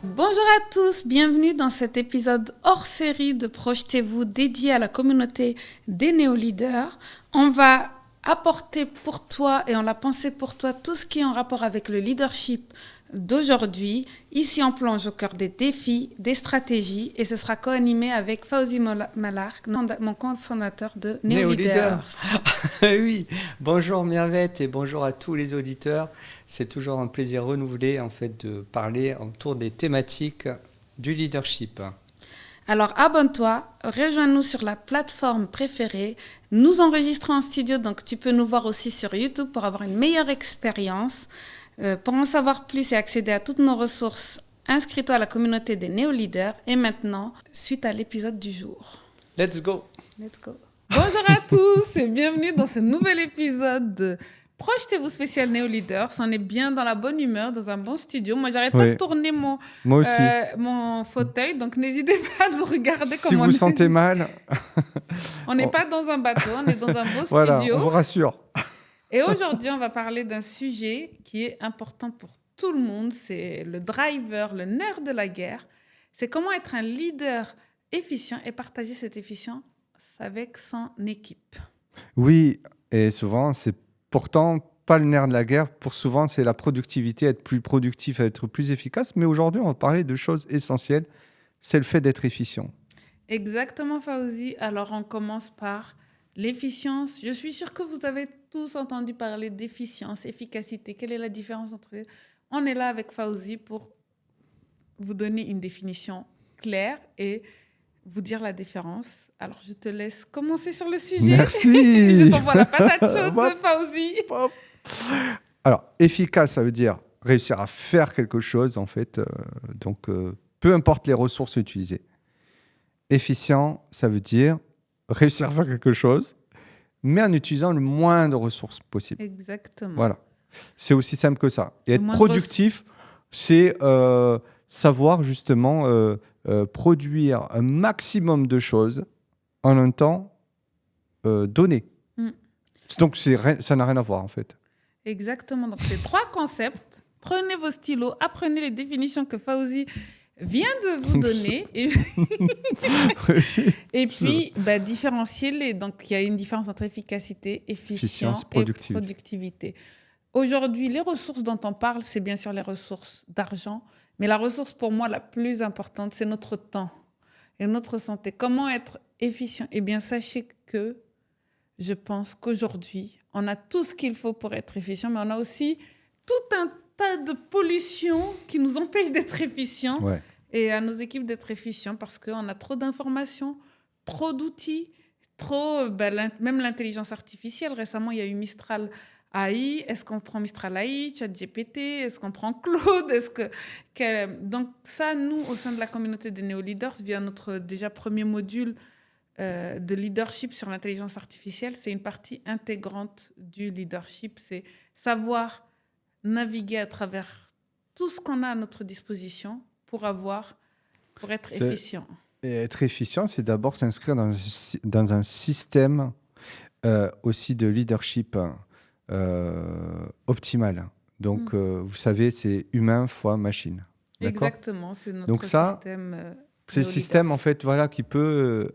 Bonjour à tous, bienvenue dans cet épisode hors série de Projetez-vous dédié à la communauté des néo-leaders. On va apporter pour toi et on l'a pensé pour toi tout ce qui est en rapport avec le leadership d'aujourd'hui. Ici, on plonge au cœur des défis, des stratégies et ce sera co-animé avec Fawzi Malar, mon cofondateur de Néo-leaders. Oui, bonjour Mervette et bonjour à tous les auditeurs. C'est toujours un plaisir renouvelé en fait de parler autour des thématiques du leadership. Alors abonne-toi, rejoins-nous sur la plateforme préférée. Nous enregistrons en studio, donc tu peux nous voir aussi sur YouTube pour avoir une meilleure expérience. Pour en savoir plus et accéder à toutes nos ressources, inscris-toi à la communauté des néo-leaders. Et maintenant, suite à l'épisode du jour. Let's go. Let's go. Bonjour à tous et bienvenue dans ce nouvel épisode de Projetez-vous spécial néo-leaders. On est bien dans la bonne humeur, dans un bon studio. Moi, j'arrête pas de tourner mon fauteuil, donc n'hésitez pas à nous regarder si vous sentez mal. On n'est pas dans un bateau, on est dans un beau voilà, studio. On vous rassure. Et aujourd'hui, on va parler d'un sujet qui est important pour tout le monde. C'est le driver, le nerf de la guerre. C'est comment être un leader efficient et partager cette efficience avec son équipe. Oui, et souvent, c'est pourtant pas le nerf de la guerre. Pour souvent, c'est la productivité, être plus productif, être plus efficace. Mais aujourd'hui, on va parler de choses essentielles. C'est le fait d'être efficient. Exactement, Fawzi. Alors, on commence par l'efficience. Je suis sûre que vous avez tous entendu parler d'efficience, efficacité. Quelle est la différence entre les deux ? On est là avec Fawzi pour vous donner une définition claire et vous dire la différence. Alors, je te laisse commencer sur le sujet. Merci. Je t'envoie la patate chaude de Fawzi. Alors, efficace, ça veut dire réussir à faire quelque chose, en fait. Peu importe les ressources utilisées. Efficient, ça veut dire réussir à faire quelque chose, mais en utilisant le moins de ressources possible. Exactement. Voilà. C'est aussi simple que ça. Et être productif, c'est savoir justement produire un maximum de choses en un temps donné. Donc, ça n'a rien à voir, en fait. Exactement. Donc, c'est 3 concepts. Prenez vos stylos, apprenez les définitions que Fawzi vient de vous donner et puis différenciez-les. Donc, il y a une différence entre efficacité, efficience et productivité. Aujourd'hui, les ressources dont on parle, c'est bien sûr les ressources d'argent, mais la ressource pour moi la plus importante, c'est notre temps et notre santé. Comment être efficient ? Eh bien, sachez que je pense qu'aujourd'hui, on a tout ce qu'il faut pour être efficient, mais on a aussi tout un tas de pollution qui nous empêche d'être efficients et à nos équipes d'être efficients parce qu'on a trop d'informations, trop d'outils, même l'intelligence artificielle. Récemment, il y a eu Mistral AI. Est-ce qu'on prend Mistral AI, ChatGPT ? Est-ce qu'on prend Claude ? Donc ça, nous, au sein de la communauté des néo-leaders, via notre déjà premier module de leadership sur l'intelligence artificielle, c'est une partie intégrante du leadership. C'est savoir naviguer à travers tout ce qu'on a à notre disposition pour être efficient. Et être efficient, c'est d'abord s'inscrire dans un système aussi de leadership optimal. Donc, vous savez, c'est humain fois machine. D'accord ? Exactement, c'est notre Donc ça, système. C'est le système en fait, voilà, qui peut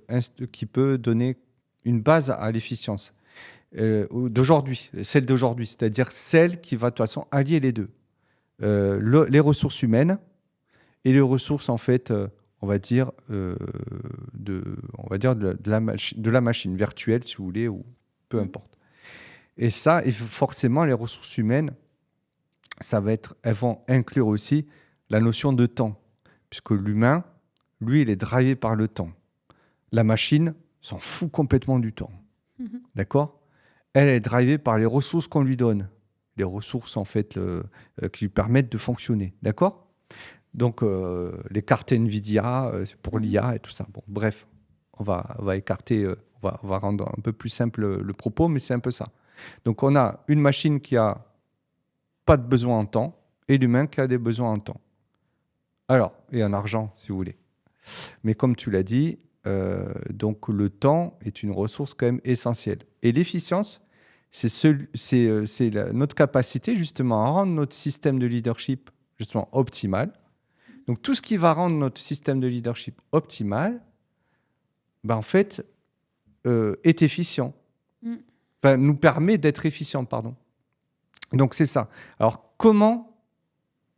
donner une base à l'efficience d'aujourd'hui, celle d'aujourd'hui, c'est-à-dire celle qui va de toute façon allier les deux, les ressources humaines et les ressources en fait, on va dire de la machine virtuelle si vous voulez ou peu importe. Et ça, et forcément les ressources humaines, elles vont inclure aussi la notion de temps, puisque l'humain, lui, il est drivé par le temps. La machine s'en fout complètement du temps. D'accord ? Elle est drivée par les ressources qu'on lui donne. Les ressources, en fait, qui lui permettent de fonctionner. D'accord ? Donc, les cartes NVIDIA pour l'IA et tout ça. Bon, bref, on va écarter, on va rendre un peu plus simple le propos, mais c'est un peu ça. Donc, on a une machine qui a pas de besoin en temps et l'humain qui a des besoins en temps. Alors, et en argent, si vous voulez. Mais comme tu l'as dit, donc le temps est une ressource quand même essentielle. Et l'efficience, c'est notre capacité justement à rendre notre système de leadership justement optimal. Donc, tout ce qui va rendre notre système de leadership optimal, en fait, est efficient. Enfin, nous permet d'être efficient, pardon. Donc, c'est ça. Alors, comment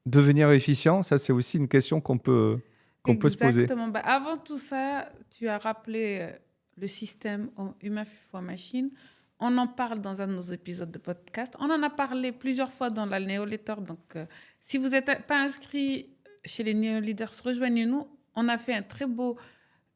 devenir efficient? Ça, c'est aussi une question qu'on peut se poser. Exactement. Avant tout ça, tu as rappelé le système humain for machine. On en parle dans un de nos épisodes de podcast. On en a parlé plusieurs fois dans la Néo-Leader. Donc, si vous n'êtes pas inscrit chez les Néo-Leaders, rejoignez-nous. On a fait un très beau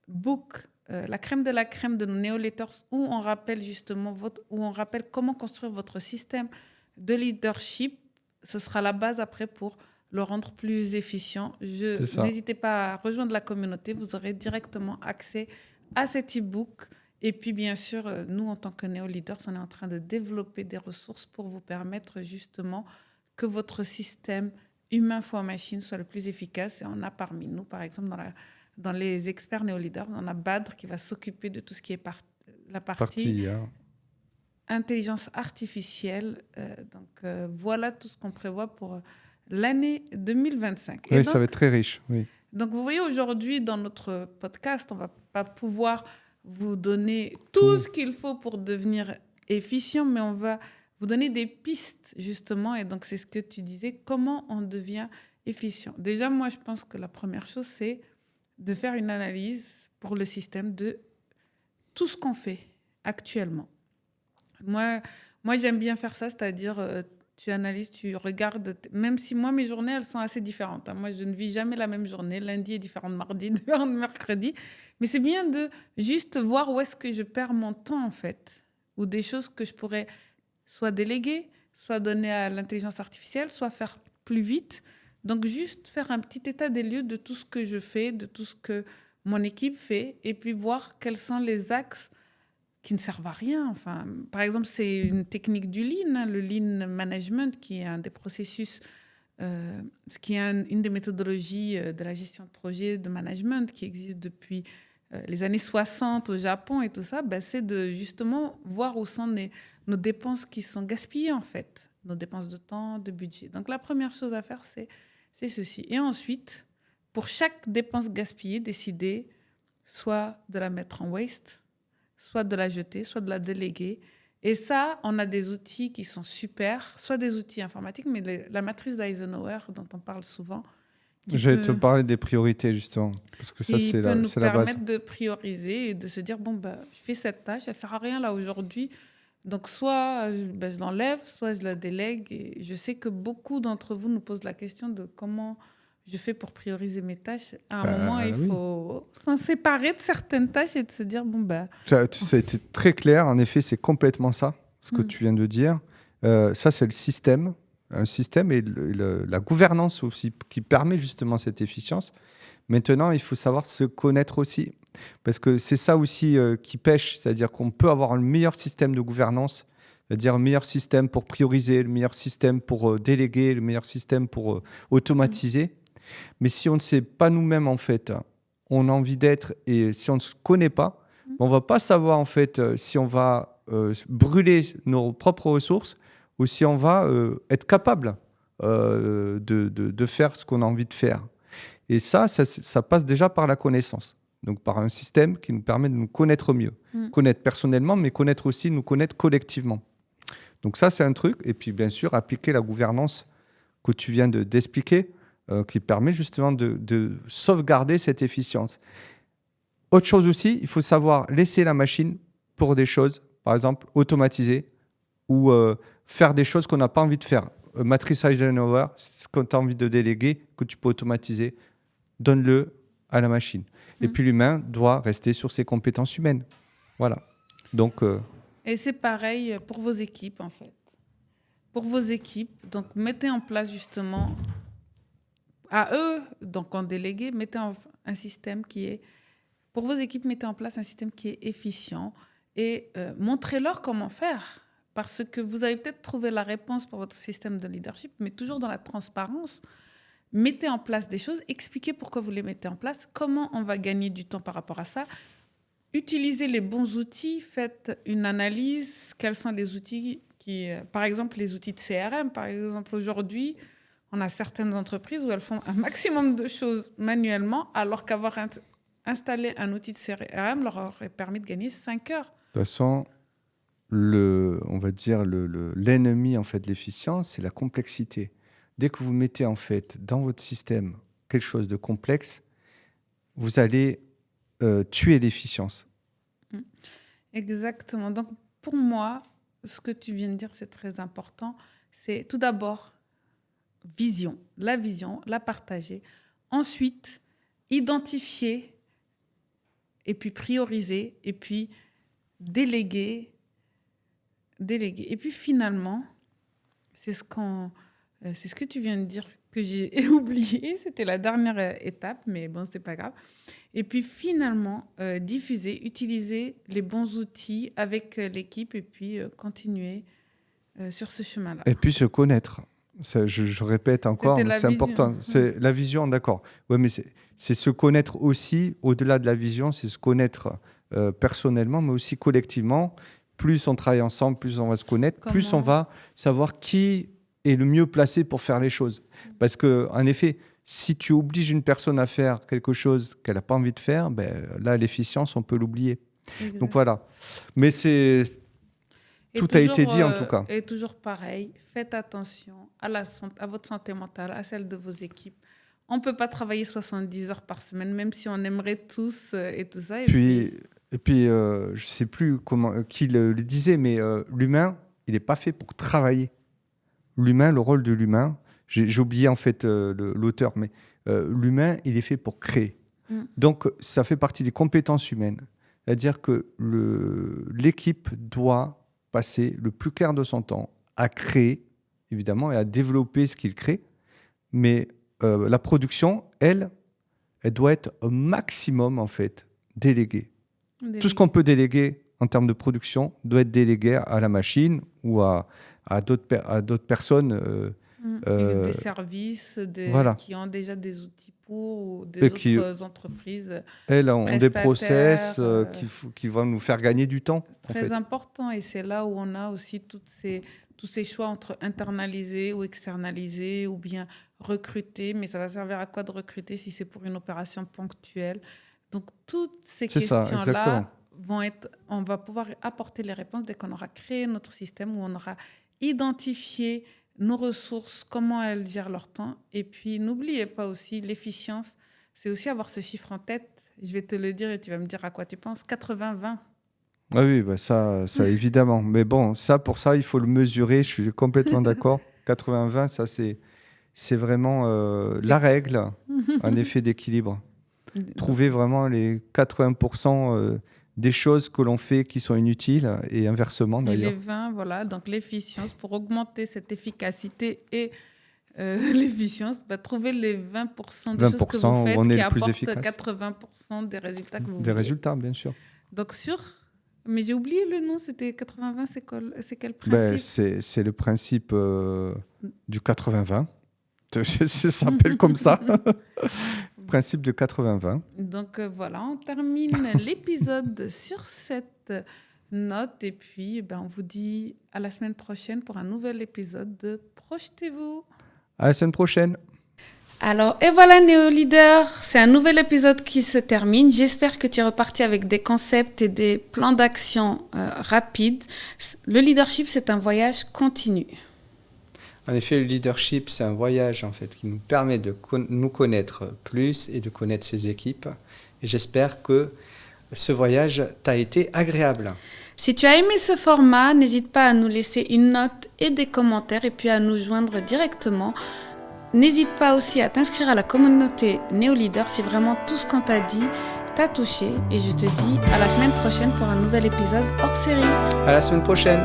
book, la crème de la crème de nos Néo-Leaders, où on rappelle justement où on rappelle comment construire votre système de leadership. Ce sera la base après pour le rendre plus efficient. N'hésitez pas à rejoindre la communauté. Vous aurez directement accès à cet e-book. Et puis, bien sûr, nous, en tant que Néo-Leaders, on est en train de développer des ressources pour vous permettre justement que votre système humain for machine soit le plus efficace. Et on a parmi nous, par exemple, dans les experts Néo-Leaders, on a Badr qui va s'occuper de tout ce qui est la partie intelligence artificielle. Voilà tout ce qu'on prévoit pour l'année 2025. Oui, ça va être très riche. Oui. Donc, vous voyez, aujourd'hui, dans notre podcast, on ne va pas pouvoir vous donner tout ce qu'il faut pour devenir efficient, mais on va vous donner des pistes, justement. Et donc, c'est ce que tu disais, comment on devient efficient. Déjà, moi, je pense que la première chose, c'est de faire une analyse pour le système de tout ce qu'on fait actuellement. Moi, j'aime bien faire ça, c'est-à-dire tu analyses, tu regardes, même si moi, mes journées, elles sont assez différentes. Moi, je ne vis jamais la même journée. Lundi est différent de mardi, différent de mercredi. Mais c'est bien de juste voir où est-ce que je perds mon temps, en fait, ou des choses que je pourrais soit déléguer, soit donner à l'intelligence artificielle, soit faire plus vite. Donc, juste faire un petit état des lieux de tout ce que je fais, de tout ce que mon équipe fait, et puis voir quels sont les axes qui ne servent à rien. Enfin, par exemple, c'est une technique du Lean, le Lean Management, qui est un des processus, qui est une des méthodologies de la gestion de projet, de management, qui existe depuis les années 60 au Japon et tout ça. C'est de justement voir où sont nos dépenses qui sont gaspillées, en fait, nos dépenses de temps, de budget. Donc, la première chose à faire, c'est ceci. Et ensuite, pour chaque dépense gaspillée, décider soit de la mettre en waste, soit de la jeter, soit de la déléguer. Et ça, on a des outils qui sont super, soit des outils informatiques, mais la matrice d'Eisenhower, dont on parle souvent. Je vais te parler des priorités, justement, parce que ça, c'est la base. Qui peut nous permettre de prioriser et de se dire, je fais cette tâche, elle ne sert à rien là aujourd'hui. Donc, soit je l'enlève, soit je la délègue. Et je sais que beaucoup d'entre vous nous posent la question de comment je fais pour prioriser mes tâches. À un moment, il faut s'en séparer de certaines tâches et de se dire, Ça a été très clair. En effet, c'est complètement ça, ce que tu viens de dire. Ça, c'est le système. Un système et la gouvernance aussi, qui permet justement cette efficience. Maintenant, il faut savoir se connaître aussi. Parce que c'est ça aussi qui pêche. C'est-à-dire qu'on peut avoir le meilleur système de gouvernance, c'est-à-dire le meilleur système pour prioriser, le meilleur système pour déléguer, le meilleur système pour automatiser. Mais si on ne sait pas nous-mêmes, en fait, on a envie d'être, et si on ne se connaît pas, on ne va pas savoir, en fait, si on va brûler nos propres ressources ou si on va être capable de faire ce qu'on a envie de faire. Et ça passe déjà par la connaissance. Donc, par un système qui nous permet de nous connaître mieux. Connaître personnellement, mais nous connaître collectivement. Donc, ça, c'est un truc. Et puis, bien sûr, appliquer la gouvernance que tu viens d'expliquer, qui permet justement de sauvegarder cette efficience. Autre chose aussi, il faut savoir laisser la machine pour des choses, par exemple, automatiser ou faire des choses qu'on n'a pas envie de faire. Matrice Eisenhower, ce que tu as envie de déléguer, que tu peux automatiser, donne-le à la machine. Et puis l'humain doit rester sur ses compétences humaines. Voilà. Donc, et c'est pareil pour vos équipes, en fait. Pour vos équipes, donc mettez en place justement, à eux, donc en délégué, mettez un système qui est, pour vos équipes, mettez en place un système qui est efficient et montrez-leur comment faire. Parce que vous avez peut-être trouvé la réponse pour votre système de leadership, mais toujours dans la transparence. Mettez en place des choses, expliquez pourquoi vous les mettez en place, comment on va gagner du temps par rapport à ça. Utilisez les bons outils, faites une analyse. Quels sont les outils par exemple, les outils de CRM, par exemple, aujourd'hui, On a certaines entreprises où elles font un maximum de choses manuellement, alors qu'avoir installé un outil de CRM leur aurait permis de gagner 5 heures. De toute façon, on va dire l'ennemi en fait, de l'efficience, c'est la complexité. Dès que vous mettez en fait, dans votre système quelque chose de complexe, vous allez tuer l'efficience. Exactement. Donc, pour moi, ce que tu viens de dire, c'est très important. C'est tout d'abord vision, la partager. Ensuite, identifier et puis prioriser et puis déléguer. Et puis finalement, c'est ce que tu viens de dire que j'ai oublié. C'était la dernière étape, mais bon, c'est pas grave. Et puis finalement, diffuser, utiliser les bons outils avec l'équipe et puis continuer sur ce chemin-là. Et puis se connaître. Ça, je répète encore, c'est important. C'est la vision, d'accord. Ouais, mais c'est se connaître aussi, au-delà de la vision, c'est se connaître personnellement, mais aussi collectivement. Plus on travaille ensemble, plus on va se connaître, plus on va savoir qui est le mieux placé pour faire les choses. Parce qu'en effet, si tu obliges une personne à faire quelque chose qu'elle n'a pas envie de faire, ben, là, l'efficience, on peut l'oublier. Exact. Donc voilà. Mais tout a été dit en tout cas. Et toujours pareil, faites attention à votre santé mentale, à celle de vos équipes. On ne peut pas travailler 70 heures par semaine, même si on aimerait tous et tout ça. Et puis je ne sais plus qui le disait, mais l'humain, il n'est pas fait pour travailler. L'humain, le rôle de l'humain, j'ai oublié en fait l'auteur, mais l'humain, il est fait pour créer. Donc, ça fait partie des compétences humaines. C'est-à-dire que l'équipe doit passer le plus clair de son temps à créer, évidemment, et à développer ce qu'il crée. Mais la production, elle doit être au maximum, en fait, déléguée. Tout ce qu'on peut déléguer en termes de production doit être délégué à la machine ou à d'autres personnes. Des services qui ont déjà des outils ou des autres entreprises. Elles ont des process qui vont nous faire gagner du temps. C'est très important et c'est là où on a aussi tous ces choix entre internaliser ou externaliser ou bien recruter. Mais ça va servir à quoi de recruter si c'est pour une opération ponctuelle? Donc, toutes ces questions-là on va pouvoir apporter les réponses dès qu'on aura créé notre système où on aura identifié nos ressources, comment elles gèrent leur temps. Et puis, n'oubliez pas aussi, l'efficience, c'est aussi avoir ce chiffre en tête. Je vais te le dire et tu vas me dire à quoi tu penses. 80-20. Ah oui, bah ça évidemment. Mais bon, pour ça, il faut le mesurer. Je suis complètement d'accord. 80-20, ça, c'est vraiment la règle, un effet d'équilibre. Trouver vraiment les 80% des choses que l'on fait qui sont inutiles et inversement d'ailleurs. Et les 20, voilà, donc l'efficience, pour augmenter cette efficacité et l'efficience, trouver les 20% de choses que vous faites qui apportent 80% des résultats que vous voulez. Des résultats, bien sûr. Donc mais j'ai oublié le nom, c'était 80-20, c'est quel principe? C'est le principe du 80-20. Ça s'appelle comme ça. Principe de 80-20. Donc voilà, on termine l'épisode sur cette note et puis on vous dit à la semaine prochaine pour un nouvel épisode de Projetez-vous. À la semaine prochaine. Alors, et voilà Néo-Leader, c'est un nouvel épisode qui se termine. J'espère que tu es reparti avec des concepts et des plans d'action rapides. Le leadership, c'est un voyage continu. En effet, le leadership, c'est un voyage en fait, qui nous permet de nous connaître plus et de connaître ses équipes. Et j'espère que ce voyage t'a été agréable. Si tu as aimé ce format, n'hésite pas à nous laisser une note et des commentaires et puis à nous joindre directement. N'hésite pas aussi à t'inscrire à la communauté Néo-Leader si vraiment tout ce qu'on t'a dit t'a touché. Et je te dis à la semaine prochaine pour un nouvel épisode hors série. À la semaine prochaine.